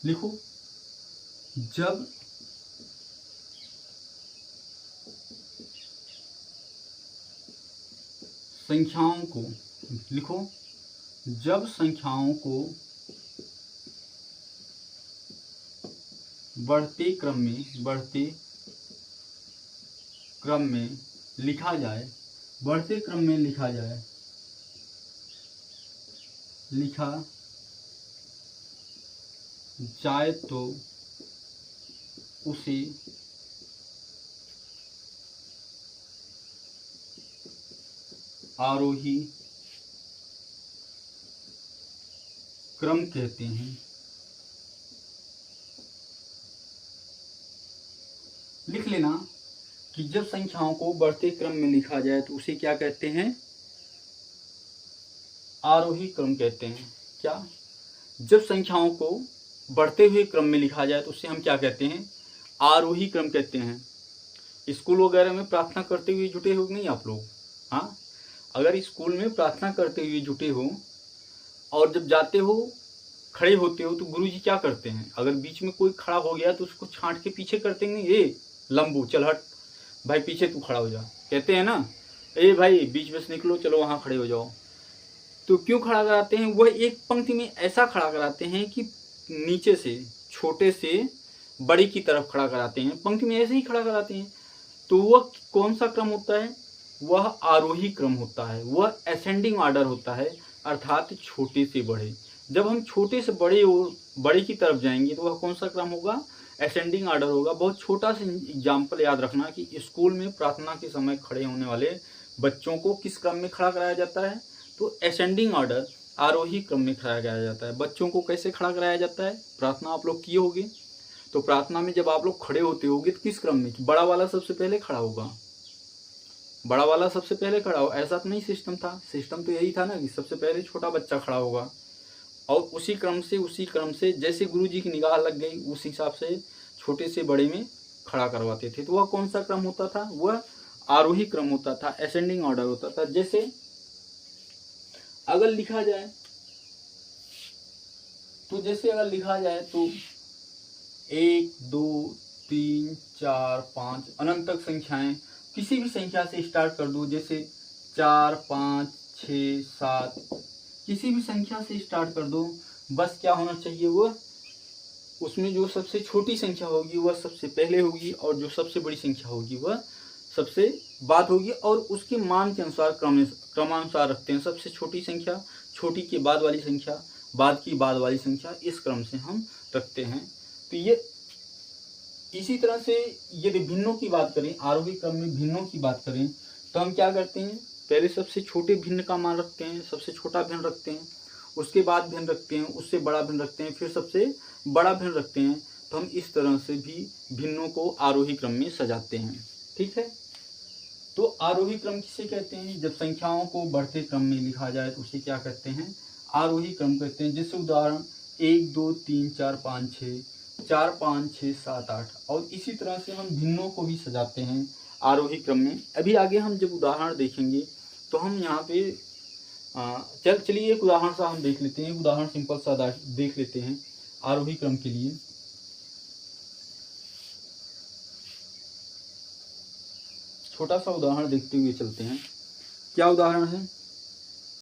लिखो, जब संख्याओं को, लिखो, जब संख्याओं को बढ़ते क्रम में लिखा जाए, बढ़ते क्रम में लिखा जाए तो उसे आरोही क्रम कहते हैं। लिख लेना कि जब संख्याओं को बढ़ते क्रम में लिखा जाए तो उसे क्या कहते हैं? आरोही क्रम कहते हैं। क्या? जब संख्याओं को बढ़ते हुए क्रम में लिखा जाए तो उसे हम क्या कहते हैं? आरोही क्रम कहते हैं। स्कूल वगैरह में प्रार्थना करते हुए जुटे हो नहीं आप लोग? हाँ, अगर स्कूल में प्रार्थना करते हुए जुटे हो और जब जाते हो, खड़े होते हो, तो गुरुजी क्या करते हैं? अगर बीच में कोई खड़ा हो गया तो उसको छांट के पीछे करते नहीं, ए लंबू चल हट भाई, पीछे तू खड़ा हो जा, कहते हैं ना, ए भाई बीच में से निकलो, चलो वहां खड़े हो जाओ। तो क्यों खड़ा कराते हैं? वह एक पंक्ति में ऐसा खड़ा कराते हैं कि नीचे से छोटे से बड़ी की तरफ खड़ा कराते हैं, पंक्ति में ऐसे ही खड़ा कराते हैं। तो वह कौन सा क्रम होता है? वह आरोही क्रम होता है, वह असेंडिंग ऑर्डर होता है, अर्थात छोटे से बड़े। जब हम छोटे से बड़े और बड़े की तरफ जाएंगे तो वह कौन सा क्रम होगा? असेंडिंग ऑर्डर होगा। बहुत छोटा सा एग्जाम्पल याद रखना कि स्कूल में प्रार्थना के समय खड़े होने वाले बच्चों को किस क्रम में खड़ा कराया जाता है? तो असेंडिंग ऑर्डर, आरोही क्रम में खड़ा कराया जाता है। बच्चों को कैसे खड़ा कराया जाता है? प्रार्थना आप लोग किए होंगे, तो प्रार्थना में जब आप लोग खड़े होते होंगे तो किस क्रम में? बड़ा वाला सबसे पहले खड़ा होगा, बड़ा वाला सबसे पहले खड़ा हो, ऐसा तो नहीं सिस्टम था। सिस्टम तो यही था ना कि सबसे पहले छोटा बच्चा खड़ा होगा और उसी क्रम से जैसे गुरुजी की निगाह लग गई उस हिसाब से छोटे से बड़े में खड़ा करवाते थे। तो वह कौन सा क्रम होता था? वह आरोही क्रम होता था, असेंडिंग ऑर्डर होता था। जैसे अगर लिखा जाए तो 1 2 3 4 5 अनंत तक संख्याएं, किसी भी संख्या से स्टार्ट कर दो, जैसे 4 5 6 7, किसी भी संख्या से स्टार्ट कर दो। बस क्या होना चाहिए? वह उसमें जो सबसे छोटी संख्या होगी वह सबसे पहले होगी और जो सबसे बड़ी संख्या होगी वह सबसे बाद होगी, और उसके मान के अनुसार क्रमानुसार रखते हैं। सबसे छोटी संख्या, छोटी के बाद वाली संख्या, बाद की बाद वाली संख्या, इस क्रम से हम रखते हैं। तो ये इसी तरह से यदि भिन्नों की बात करें, आरोही क्रम में भिन्नों की बात करें तो हम क्या करते हैं? पहले सबसे छोटे भिन्न का मान रखते हैं, सबसे छोटा भिन्न रखते हैं, उसके बाद भिन्न रखते हैं, उससे बड़ा भिन्न रखते हैं, फिर सबसे बड़ा भिन्न रखते हैं। तो हम इस तरह से भी भिन्नों को आरोही क्रम में सजाते हैं। ठीक है, तो आरोही क्रम किसे कहते हैं? जब संख्याओं को बढ़ते क्रम में लिखा जाए तो उसे क्या कहते हैं? आरोही क्रम कहते हैं। जैसे उदाहरण 1 2 3 4 5 6, 4 5 6 7 8, और इसी तरह से हम भिन्नों को भी सजाते हैं आरोही क्रम में। अभी आगे हम जब उदाहरण देखेंगे तो हम यहाँ पे चलिए एक उदाहरण सा हम देख लेते हैं। उदाहरण सिंपल सा देख लेते हैं आरोही क्रम के लिए। छोटा सा उदाहरण देखते हुए चलते हैं। क्या उदाहरण है?